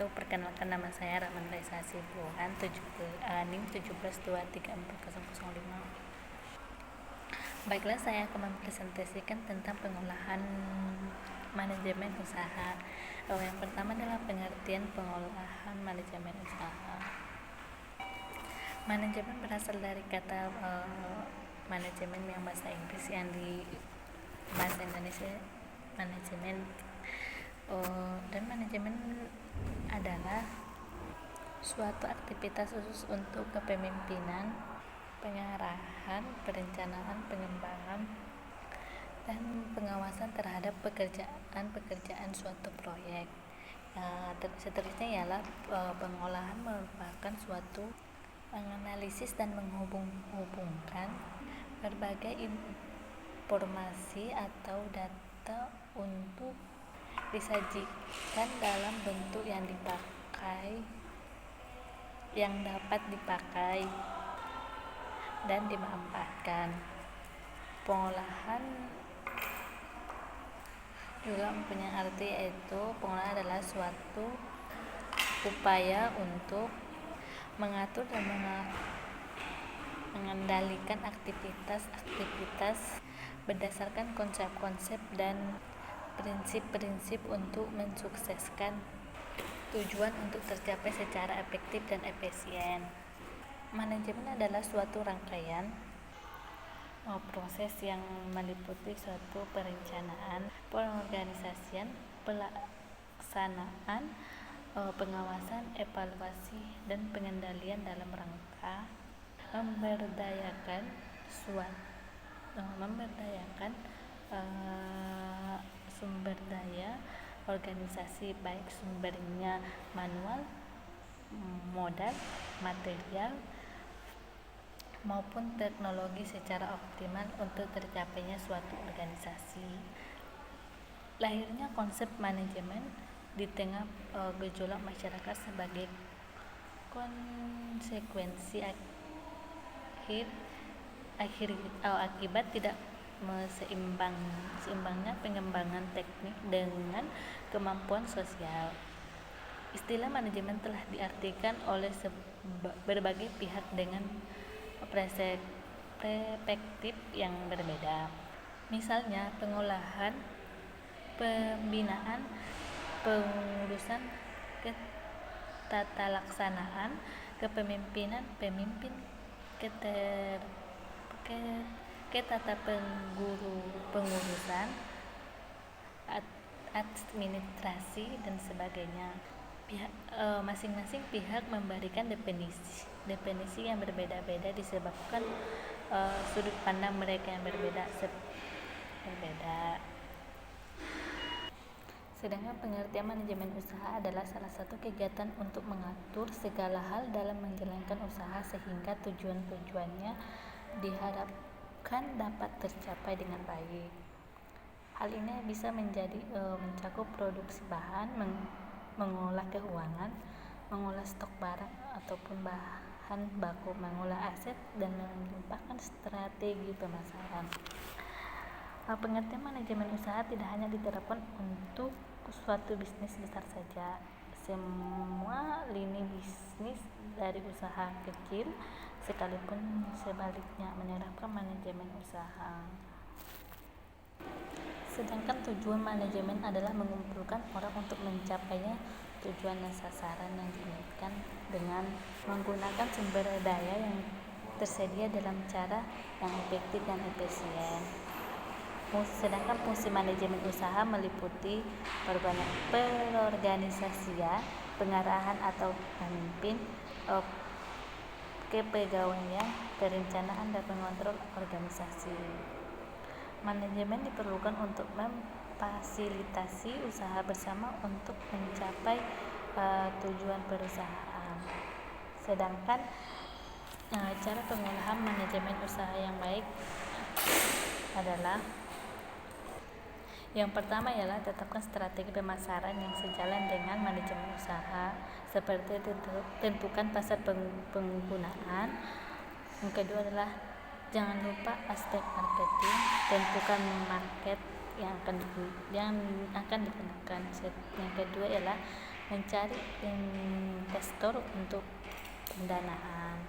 wabarakatuh. Perkenalkan, nama saya Rahman Raisa Sibuan, NIM 17234005. Baiklah, saya akan mempresentasikan tentang pengolahan manajemen usaha. Yang pertama adalah pengertian pengolahan manajemen usaha. Manajemen berasal dari kata manajemen yang bahasa Inggris, yang di bahasa Indonesia manajemen. Dan manajemen adalah suatu aktivitas khusus untuk kepemimpinan, pengarahan, perencanaan, pengembangan, dan pengawasan terhadap pekerjaan suatu proyek. Seterusnya ialah pengolahan merupakan suatu menganalisis dan menghubungkan berbagai informasi atau data untuk disajikan dalam bentuk yang dapat dipakai dan dimanfaatkan. Pengolahan juga mempunyai arti, yaitu pengolahan adalah suatu upaya untuk mengatur dan mengendalikan aktivitas berdasarkan konsep-konsep dan prinsip-prinsip untuk mensukseskan tujuan untuk tercapai secara efektif dan efisien. Manajemen adalah suatu rangkaian proses yang meliputi suatu perencanaan, pengorganisasian, pelaksanaan, pengawasan, evaluasi, dan pengendalian dalam rangka memberdayakan sumber daya organisasi, baik sumbernya manual, modal, material, maupun teknologi, secara optimal untuk tercapainya suatu organisasi. Lahirnya konsep manajemen di tengah gejolak masyarakat sebagai konsekuensi akibat tidak seimbangnya pengembangan teknik dengan kemampuan sosial. Istilah manajemen telah diartikan oleh berbagai pihak dengan perspektif yang berbeda. Misalnya, pengolahan, pembinaan, pengurusan, ketatalaksanaan, kepemimpinan, pemimpin, pengurusan, administrasi, dan sebagainya. Masing-masing pihak memberikan definisi yang berbeda-beda disebabkan sudut pandang mereka yang berbeda. Sedangkan pengertian manajemen usaha adalah salah satu kegiatan untuk mengatur segala hal dalam menjalankan usaha sehingga tujuan-tujuannya diharapkan dapat tercapai dengan baik. Hal ini bisa mencakup produksi bahan, mengolah keuangan, mengolah stok barang ataupun bahan baku, mengolah aset, dan mengembangkan strategi pemasaran. Pengertian manajemen usaha tidak hanya diterapkan untuk suatu bisnis besar saja. Semua lini bisnis, dari usaha kecil sekalipun sebaliknya, menerapkan manajemen usaha. Sedangkan tujuan manajemen adalah mengumpulkan orang untuk mencapainya tujuan dan sasaran yang diinginkan dengan menggunakan sumber daya yang tersedia dalam cara yang efektif dan efisien. Sedangkan fungsi manajemen usaha meliputi perorganisasian, pengarahan atau pemimpin, kepegawaian, perencanaan, dan pengontrol organisasi. Manajemen diperlukan untuk memfasilitasi usaha bersama untuk mencapai tujuan perusahaan. Sedangkan cara pengolahan manajemen usaha yang baik adalah: yang pertama ialah tetapkan strategi pemasaran yang sejalan dengan manajemen usaha, seperti tentukan pasar penggunaan. Yang kedua adalah jangan lupa aspek marketing, tentukan market yang akan digunakan. Yang kedua ialah mencari investor untuk pendanaan.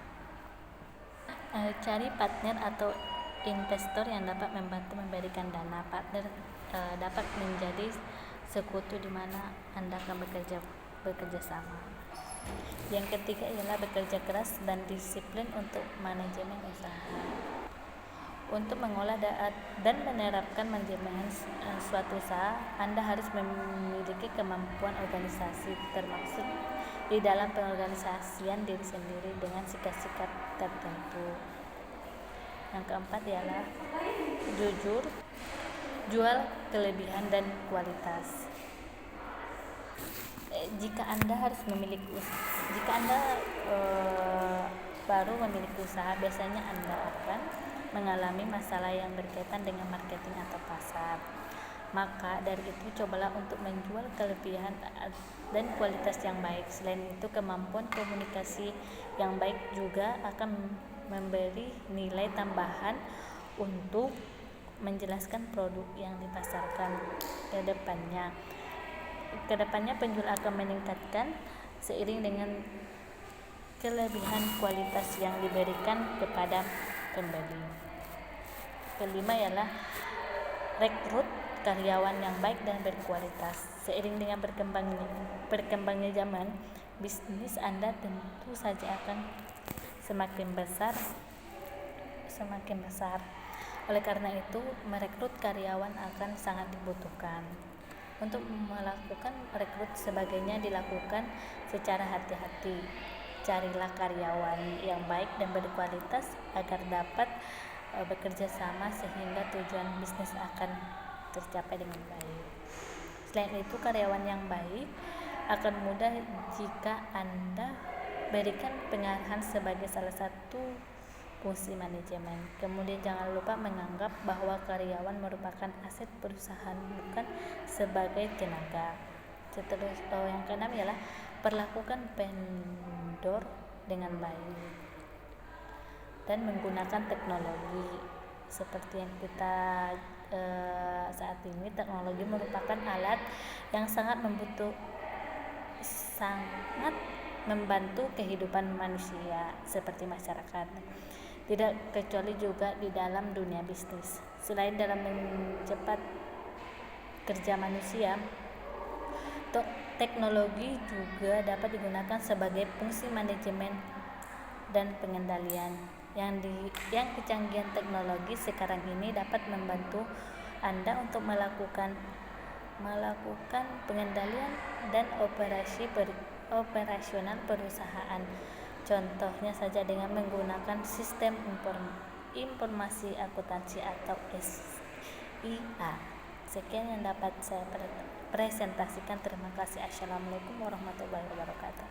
Cari partner atau investor yang dapat membantu memberikan dana. Partner dapat menjadi sekutu di mana Anda akan bekerja sama. Yang ketiga ialah bekerja keras dan disiplin untuk manajemen usaha. Untuk mengolah dan menerapkan manajemen suatu usaha, Anda harus memiliki kemampuan organisasi, termasuk di dalam pengorganisasian diri sendiri dengan sikap-sikap tertentu. Yang keempat ialah jujur, jual kelebihan dan kualitas. Jika Anda baru memiliki usaha, biasanya Anda akan mengalami masalah yang berkaitan dengan marketing atau pasar. Maka dari itu cobalah untuk menjual kelebihan dan kualitas yang baik. Selain itu, kemampuan komunikasi yang baik juga akan memberi nilai tambahan untuk menjelaskan produk yang dipasarkan ke depannya. Kedepannya penjual akan meningkatkan seiring dengan kelebihan kualitas yang diberikan kepada pembeli. Kelima ialah rekrut karyawan yang baik dan berkualitas. Seiring dengan berkembangnya zaman, bisnis Anda tentu saja akan semakin besar. Oleh karena itu, merekrut karyawan akan sangat dibutuhkan. Untuk melakukan rekrut sebagainya dilakukan secara hati-hati. Carilah karyawan yang baik dan berkualitas agar dapat bekerja sama sehingga tujuan bisnis akan tercapai dengan baik. Selain itu, karyawan yang baik akan mudah jika Anda berikan pengarahan sebagai salah satu fungsi manajemen. Kemudian jangan lupa menganggap bahwa karyawan merupakan aset perusahaan, bukan sebagai tenaga. Yang keenam ialah perlakukan vendor dengan baik dan menggunakan teknologi. Seperti yang kita saat ini, teknologi merupakan alat yang sangat membantu kehidupan manusia seperti masyarakat, tidak kecuali juga di dalam dunia bisnis. Selain dalam mencepat kerja manusia, teknologi juga dapat digunakan sebagai fungsi manajemen dan pengendalian. Yang kecanggihan teknologi sekarang ini dapat membantu Anda untuk melakukan pengendalian dan operasional perusahaan. Contohnya saja dengan menggunakan sistem informasi akuntansi atau SIA. Sekian yang dapat saya presentasikan. Terima kasih. Assalamualaikum warahmatullahi wabarakatuh.